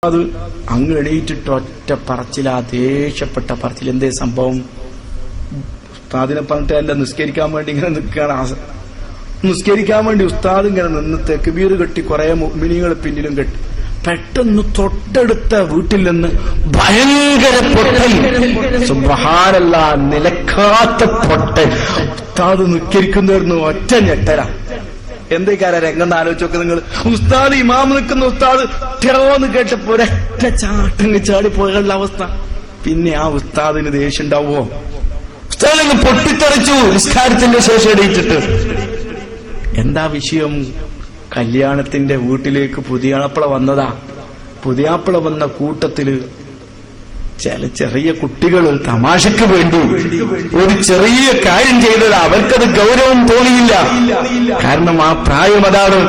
അത് അങ്ങ് എണീറ്റിട്ട് ഒറ്റ പറച്ചിലാ, ദേഷ്യപ്പെട്ട പറച്ചിൽ. എന്തേ സംഭവം? ഉസ്താദിനെ പറഞ്ഞിട്ടല്ല, നിസ്കരിക്കാൻ വേണ്ടി ഇങ്ങനെ നിൽക്കുകയാണ്. നിസ്കരിക്കാൻ വേണ്ടി ഉസ്താദ് ഇങ്ങനെ നിന്ന് തെക്ബീർ കെട്ടി കുറെ മുഅ്മിനീങ്ങൾ പിന്നിലും കെട്ടി. പെട്ടെന്ന് തൊട്ടടുത്ത വീട്ടിൽ നിന്ന് ഭയങ്കര പൊട്ടൽ, സുബ്ഹാനല്ലാഹ്, നിലക്കാത്ത പൊട്ടൽ. ഉസ്താദ് നിസ്കരിക്കുന്നവരുന്നു ഒറ്റ ഞെട്ടല. എന്തൊക്കെയാ രംഗം ആലോചിച്ച് നോക്ക് നിങ്ങൾ. ഉസ്താദ് ഇമാം നിൽക്കുന്ന ഉസ്താദ് ടെറോന്ന് കേട്ടപ്പോ ഒരൊറ്റ ചാട്ടങ്ങ് ചാടി പോയുള്ള അവസ്ഥ. പിന്നെ ആ ഉസ്താദിന് ദേഷ്യം ഉണ്ടാവോ? ഉസ്താദ് പൊട്ടിത്തെറിച്ചു നിസ്കാരത്തിന്റെ ശേഷം എണീറ്റിട്ട്. എന്താ വിഷയം? കല്യാണത്തിന്റെ വീട്ടിലേക്ക് പുതിയാപ്പിള വന്നതാ. പുതിയാപ്പിള വന്ന കൂട്ടത്തില് ചില ചെറിയ കുട്ടികൾ തമാശക്ക് വേണ്ടി ഒരു ചെറിയ കാര്യം ചെയ്തത് അവർക്കത് ഗൗരവം തോന്നിയില്ല. കാരണം ആ പ്രായം അതാണ്.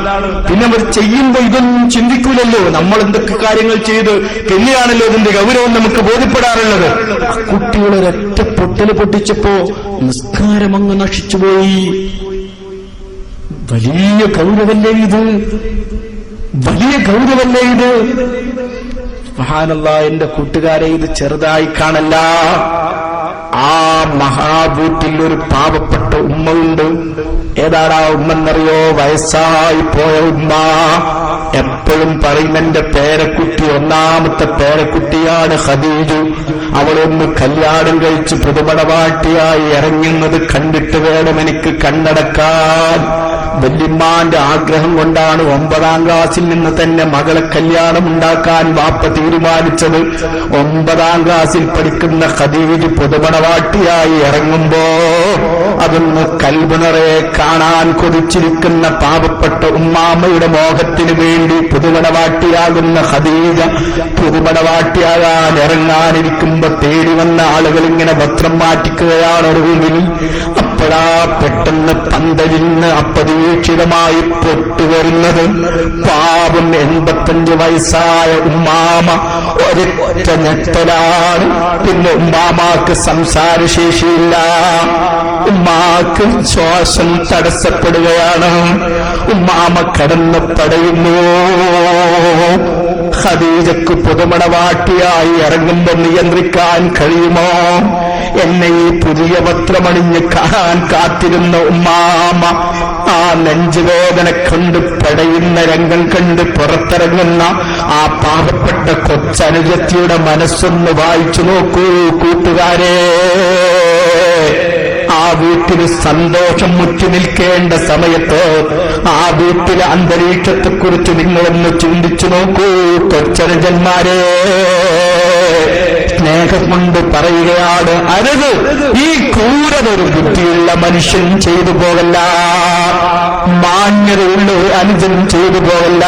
പിന്നെ അവർ ചെയ്യുമ്പോ ഇതൊന്നും ചിന്തിക്കൂലല്ലോ. നമ്മൾ എന്തൊക്കെ കാര്യങ്ങൾ ചെയ്ത് പിന്നെയാണല്ലോ ഇതിന്റെ ഗൗരവം നമുക്ക് ബോധ്യപ്പെടാറുള്ളത്. കുട്ടികളൊരൊറ്റ പൊട്ടല് പൊട്ടിച്ചപ്പോ നിസ്കാരം അങ്ങ് നശിച്ചുപോയി. വലിയ ഗൗരവല്ലേ ഇത്? വലിയ ഗൗരവല്ലേ ഇത്? സുബ്ഹാനല്ലാഹ്, എന്റെ കൂട്ടുകാരെ, ഇത് ചെറുതായി കാണല്ല. ആ മഹാഭൂത്തിൽ ഒരു പാവപ്പെട്ട ഉമ്മയുണ്ട്. ഏതാടാ ഉമ്മെന്നറിയോ? വയസ്സായി പോയ ഉമ്മ. എപ്പോഴും പറയും, എന്റെ പേരക്കുട്ടി, ഒന്നാമത്തെ പേരക്കുട്ടിയാണ് ഖദീജ. അവളൊന്ന് കല്യാണം കഴിച്ച് പുതുമണവാട്ടിയായി ഇറങ്ങുന്നത് കണ്ടിട്ട് വേണം എനിക്ക് കണ്ണടക്കാൻ. വല്യമ്മാന്റെ ആഗ്രഹം കൊണ്ടാണ് 9ാം ക്ലാസ്സിൽ നിന്ന് തന്നെ മകളെ കല്യാണം ഉണ്ടാക്കാൻ വാപ്പ തീരുമാനിച്ചത്. 9ാം ക്ലാസ്സിൽ പഠിക്കുന്ന ഖദീജ പുതുമണവാട്ടിയായി ഇറങ്ങുമ്പോ അതൊന്ന് കൽബുനറെ കാണാൻ കൊതിച്ചിരിക്കുന്ന പാവപ്പെട്ട ഉമ്മാമ്മയുടെ മോഹത്തിന് വേണ്ടി പുതുമണവാട്ടിയാകുന്ന ഖദീജ പുതുമണവാട്ടിയാകാൻ ഇറങ്ങാനിരിക്കുമ്പോ തേടി വന്ന ആളുകൾ ഇങ്ങനെ വസ്ത്രം മാറ്റിക്കുകയാണ് റൂമിൽ. അപ്പോഴാ പെട്ടെന്ന് പന്തലിന്ന് അപ്രതീക്ഷിതമായി പൊട്ടുവരുന്നത് പാവം 85 വയസ്സായ ഉമ്മാമ. ഒരൊറ്റ ഞെട്ടലാണ്. പിന്നെ ഉമ്മാമാക്ക് സംസാരശേഷിയില്ല. ഉമ്മാക്ക് ശ്വാസം തടസ്സപ്പെടുകയാണ്. ഉമ്മാമ കടന്ന് പടയുന്നു. ഖദീജക്ക് പുതുമണവാട്ടിയായി ഇറങ്ങുമ്പോൾ നിയന്ത്രിക്കാൻ കഴിയുമോ? എന്നെ ഈ പുതിയ വസ്ത്രമണിഞ്ഞ് കാണാൻ കാത്തിരുന്ന ഉമ്മാമ ആ നെഞ്ചുവേദന കണ്ട് പടയുന്ന രംഗം കണ്ട് പുറത്തിറങ്ങുന്ന ആ പാവപ്പെട്ട കൊച്ചനുജത്തിയുടെ മനസ്സൊന്ന് വായിച്ചു നോക്കൂ കൂട്ടുകാരെ. ആ വീട്ടിൽ സന്തോഷം മുറ്റി നിൽക്കേണ്ട സമയത്ത് ആ വീട്ടിലെ അന്തരീക്ഷത്തെക്കുറിച്ച് നിങ്ങളൊന്ന് ചിന്തിച്ചു നോക്കൂ കൊച്ചനുജന്മാരെ. സ്നേഹം കൊണ്ട് പറയുകയാണ്, അരുത്, ഈ ക്രൂരതൊരു ബുദ്ധിയുള്ള മനുഷ്യൻ ചെയ്തു പോകല്ല, മാന്യതയുള്ള ഒരു അനുജൻ ചെയ്തു പോകല്ല.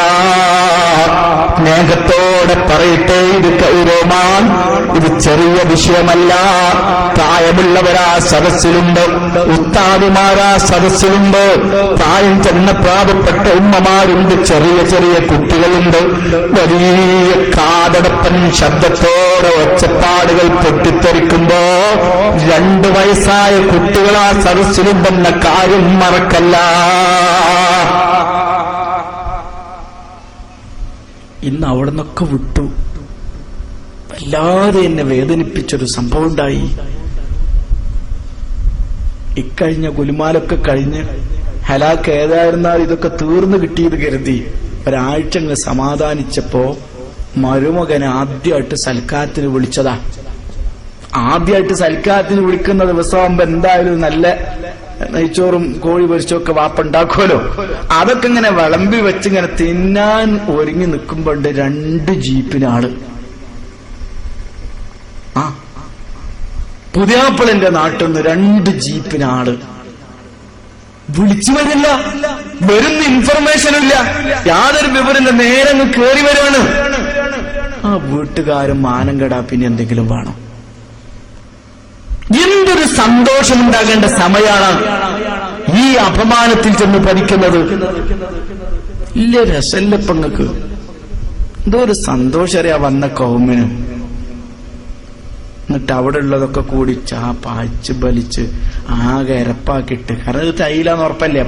സ്നേഹത്തോടെ പറയട്ടെ, ഇത് ഗൗരവമാണ്, ഇത് ചെറിയ വിഷയമല്ല. പ്രായമുള്ളവരാ സദസ്സിലുണ്ട്, ഉസ്താദുമാരാ സദസ്സിലുണ്ട്, പ്രായം ചെന്ന പ്രായപ്പെട്ട ഉമ്മമാരുണ്ട്, ചെറിയ ചെറിയ കുട്ടികളുണ്ട്. വലിയ കാതടപ്പൻ ശബ്ദത്തോടെ ഒച്ചപ്പാടുകൾ പൊട്ടിത്തെറിക്കുമ്പോ 2 വയസ്സായ കുട്ടികളാ സദസ്സിലുണ്ടെന്ന കാര്യം മറക്കല്ല. ഇന്ന് അവിടെ നിന്നൊക്കെ വിട്ടു. വല്ലാതെ എന്നെ വേദനിപ്പിച്ചൊരു സംഭവം ഉണ്ടായി. ഇക്കഴിഞ്ഞ ഗുലുമാലൊക്കെ കഴിഞ്ഞ് ഹലാക്ക് ഏതായിരുന്നാൽ ഇതൊക്കെ തീർന്നു കിട്ടിയത് കരുതി ഒരാഴ്ച അങ്ങ് സമാധാനിച്ചപ്പോ മരുമകനെ ആദ്യമായിട്ട് സൽക്കാരത്തിന് വിളിച്ചതാ. ആദ്യമായിട്ട് സൽക്കാരത്തിന് വിളിക്കുന്ന ദിവസമാകുമ്പോ എന്തായാലും നല്ല നെയ്ച്ചോറും കോഴി പൊരിച്ചൊക്കെ വാപ്പുണ്ടാക്കുമല്ലോ. അതൊക്കെ ഇങ്ങനെ വിളമ്പി വെച്ചിങ്ങനെ തിന്നാൻ ഒരുങ്ങി നിൽക്കുമ്പോണ്ട് 2 ജീപ്പിനാള്. ആ പുതിയാപ്പിളന്റെ നാട്ടിൽ നിന്ന് 2 ജീപ്പിനാള് വിളിച്ചു വരില്ല, വരുന്ന ഇൻഫർമേഷനില്ല, യാതൊരു വിവരമില്ല, നേരെ അങ്ങ് കേറി വരാണ്. ആ വീട്ടുകാരും മാനം കെടാ പിന്നെ എന്തെങ്കിലും വേണം. എന്തൊരു സന്തോഷമുണ്ടാകേണ്ട സമയമാണ് ഈ അപമാനത്തിൽ ചെന്ന് പതിക്കുന്നത്. ഇല്ല, രസല്ല പെങ്ങൾക്ക്. എന്തോ ഒരു സന്തോഷറിയാ വന്ന കൗമിന്. എന്നിട്ട് അവിടെ ഉള്ളതൊക്കെ കൂടി പാച്ച് ബലിച്ച് ആകെ ഇരപ്പാക്കിയിട്ട്, കാരണം ഇത് തൈലാന്ന് ഉറപ്പല്ലേ,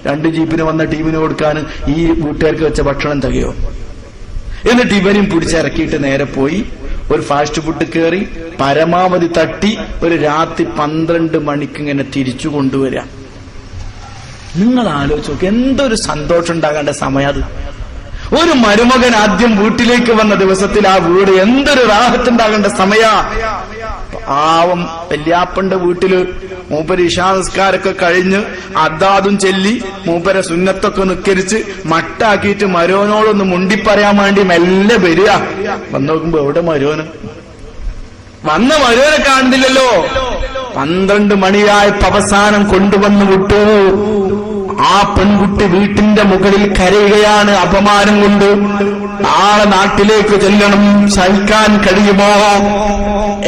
2 ജീപ്പിന് വന്ന ടീമിന് കൊടുക്കാൻ ഈ വീട്ടുകാർക്ക് വെച്ച ഭക്ഷണം തികയോ? എന്നിട്ട് ഇവനും പിടിച്ചിറക്കിയിട്ട് നേരെ പോയി ഒരു ഫാസ്റ്റ് ഫുഡ് കയറി പരമാവധി തട്ടി ഒരു രാത്രി 12 മണിക്ക് ഇങ്ങനെ തിരിച്ചു കൊണ്ടുവരാ. നിങ്ങൾ ആലോചിച്ച് നോക്ക്, എന്തൊരു സന്തോഷം ഉണ്ടാകേണ്ട സമയം അത്. ഒരു മരുമകൻ ആദ്യം വീട്ടിലേക്ക് വന്ന ദിവസത്തിൽ ആ വീട് എന്തൊരു റാഹത്തുണ്ടാകേണ്ട സമയ. പാവം വല്യാപ്പന്റെ വീട്ടില് മൂപ്പര് ഇശാ നിസ്കാരമൊക്കെ കഴിഞ്ഞ് അദാദും ചെല്ലി മൂപ്പരെ സുന്നത്തൊക്കെ നിക്കരിച്ച് മട്ടാക്കിയിട്ട് മരോനോടൊന്ന് മുണ്ടിപ്പറയാൻ വേണ്ടി മെല്ലെ വരിക. വന്നു നോക്കുമ്പോ എവിടെ മരോന്? വന്ന മരോനെ കാണുന്നില്ലല്ലോ. 12 മണിയായപ്പോ അവസാനം കൊണ്ടുവന്നു വിട്ടു. ആ പെൺകുട്ടി വീട്ടിന്റെ മുകളിൽ കരയുകയാണ് അപമാനം കൊണ്ട്. നാളെ നാട്ടിലേക്ക് ചെല്ലണം, സഹിക്കാൻ കഴിയുമോ?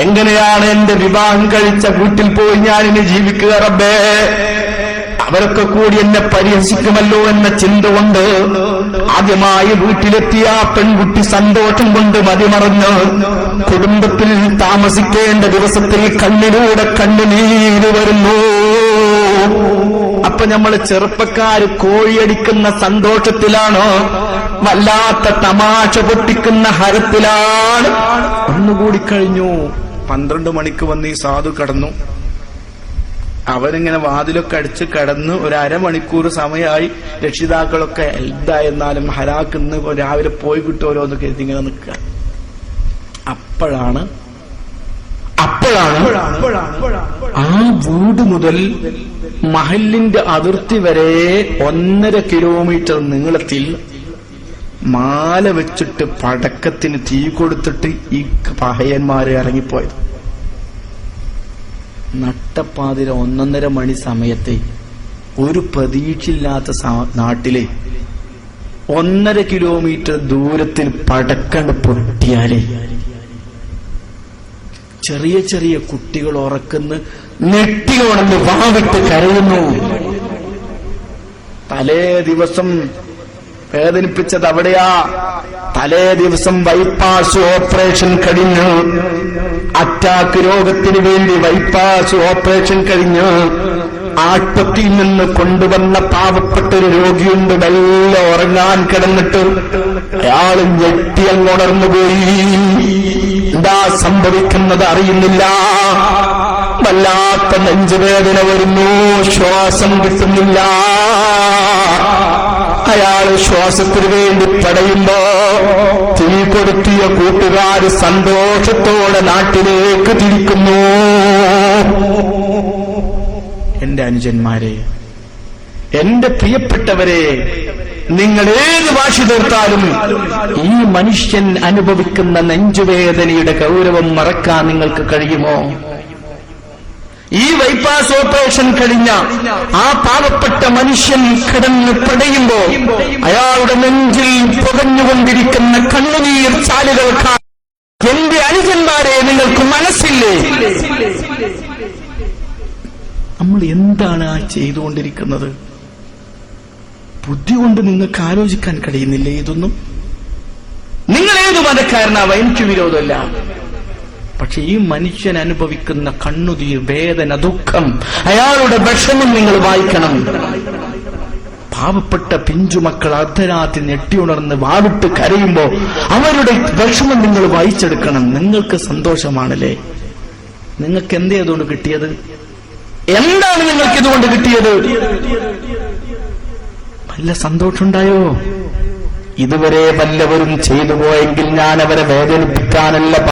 എങ്ങനെയാണ് എന്റെ വിവാഹം കഴിച്ച വീട്ടിൽ പോയി ഞാനിനി ജീവിക്കുക റബ്ബേ? അവരൊക്കെ കൂടി എന്നെ പരിഹസിക്കുമല്ലോ എന്ന ചിന്ത കൊണ്ട് ആദ്യമായി വീട്ടിലെത്തിയ ആ പെൺകുട്ടി സന്തോഷം കൊണ്ട് മതിമറഞ്ഞ് കുടുംബത്തിൽ താമസിക്കേണ്ട ദിവസത്തിൽ കണ്ണിലൂടെ കണ്ണുനീര് വരുന്നു. അപ്പൊ നമ്മൾ ചെറുപ്പക്കാര് കോഴിയടിക്കുന്ന സന്തോഷത്തിലാണോ, വല്ലാത്ത തമാശ പൊട്ടിക്കുന്ന ഹരത്തിലാണ്? ഒന്നുകൂടി കഴിഞ്ഞു. 12 മണിക്ക് വന്ന് ഈ സാധു കടന്നു. അവരിങ്ങനെ വാതിലൊക്കെ അടിച്ച് കടന്ന് ഒരു അരമണിക്കൂർ സമയമായി. രക്ഷിതാക്കളൊക്കെ എന്തായിരുന്നാലും ഹലാക്കുന്ന് രാവിലെ പോയി കിട്ടുമല്ലോന്ന് കരുതി ഇങ്ങനെ നിൽക്കുക. അപ്പോഴാണ് ആ വീട് മുതൽ മഹലിന്റെ അതിർത്തി വരെ 1.5 കിലോമീറ്റർ നീളത്തിൽ മാല വെച്ചിട്ട് പടക്കത്തിന് തീ കൊടുത്തിട്ട് ഈ പഹയന്മാര് ഇറങ്ങിപ്പോയത്. നട്ടപ്പാതിര 1.5 മണി സമയത്തെ ഒരു പ്രതീക്ഷയില്ലാത്ത നാട്ടിലെ 1.5 കിലോമീറ്റർ ദൂരത്തിൽ പടക്കണ്ട് പൊട്ടിയാലേ ചെറിയ ചെറിയ കുട്ടികൾ ഉറക്കുന്ന നെട്ടിയോണെന്ന് വാവിട്ട് കരയുന്നു. തലേ ദിവസം വേദനിപ്പിച്ചത് അവിടെയാ. തലേ ദിവസം ബൈപ്പാസ് ഓപ്പറേഷൻ കഴിഞ്ഞ്, അറ്റാക്ക് രോഗത്തിന് വേണ്ടി ബൈപ്പാസ് ഓപ്പറേഷൻ കഴിഞ്ഞ് ആശുപത്രിയിൽ നിന്ന് കൊണ്ടുവന്ന പാവപ്പെട്ട ഒരു രോഗിയുണ്ട്. മെല്ലെ ഉറങ്ങാൻ കിടന്നിട്ട് അയാൾ ഞെട്ടി അങ്ങുണർന്നുപോയി. എന്താ സംഭവിക്കുന്നത് അറിയുന്നില്ല. വല്ലാത്ത നെഞ്ചുവേദന വരുന്നു, ശ്വാസം കിട്ടുന്നില്ല. അയാള് ശ്വാസത്തിന് വേണ്ടി പടയുമ്പോ തീ കൊടുത്തിയ കൂട്ടുകാര് സന്തോഷത്തോടെ നാട്ടിലേക്ക് തിരിക്കുന്നു. എന്റെ അനുജന്മാരെ, എന്റെ പ്രിയപ്പെട്ടവരെ, നിങ്ങൾ ഏത് വാശി തീർത്താലും ഈ മനുഷ്യൻ അനുഭവിക്കുന്ന നെഞ്ചുവേദനയുടെ ഗൗരവം മറക്കാൻ നിങ്ങൾക്ക് കഴിയുമോ? ഈ ബൈപ്പാസ് ഓപ്പറേഷൻ കഴിഞ്ഞ ആ പാവപ്പെട്ട മനുഷ്യൻ കിടന്ന് പടയുമ്പോ അയാളുടെ നെഞ്ചിൽ പുകഞ്ഞുകൊണ്ടിരിക്കുന്ന കണ്ണുനീർ ചാലുകൾ എന്റെ അനുജന്മാരെ, നിങ്ങൾക്ക് മനസ്സില്ലേ? നമ്മൾ എന്താണ് ആ ചെയ്തുകൊണ്ടിരിക്കുന്നത്? ബുദ്ധി കൊണ്ട് നിങ്ങൾക്ക് ആലോചിക്കാൻ കഴിയുന്നില്ലേ ഇതൊന്നും? നിങ്ങൾ ഏതു മതക്കാരനാവാ, എനിക്ക് വിരോധമല്ല. പക്ഷെ ഈ മനുഷ്യൻ അനുഭവിക്കുന്ന കണ്ണുനീർ, വേദന, ദുഃഖം, അയാളുടെ വിഷമം നിങ്ങൾ വായിക്കണം. പാവപ്പെട്ട പിഞ്ചുമക്കൾ അർദ്ധരാത്രി ഞെട്ടിയുണർന്ന് വാവിട്ട് കരയുമ്പോ അവരുടെ വിഷമം നിങ്ങൾ വായിച്ചെടുക്കണം. നിങ്ങൾക്ക് സന്തോഷമാണല്ലേ? നിങ്ങൾക്ക് എന്തേ അതുകൊണ്ട് കിട്ടിയത്? എന്താണ് നിങ്ങൾക്ക് ഇതുകൊണ്ട് കിട്ടിയത്? വല്ല സന്തോഷമുണ്ടായോ? ഇതുവരെ വല്ലവരും ചെയ്തു പോയെങ്കിൽ ഞാൻ അവരെ വേദനിപ്പിക്കാനല്ല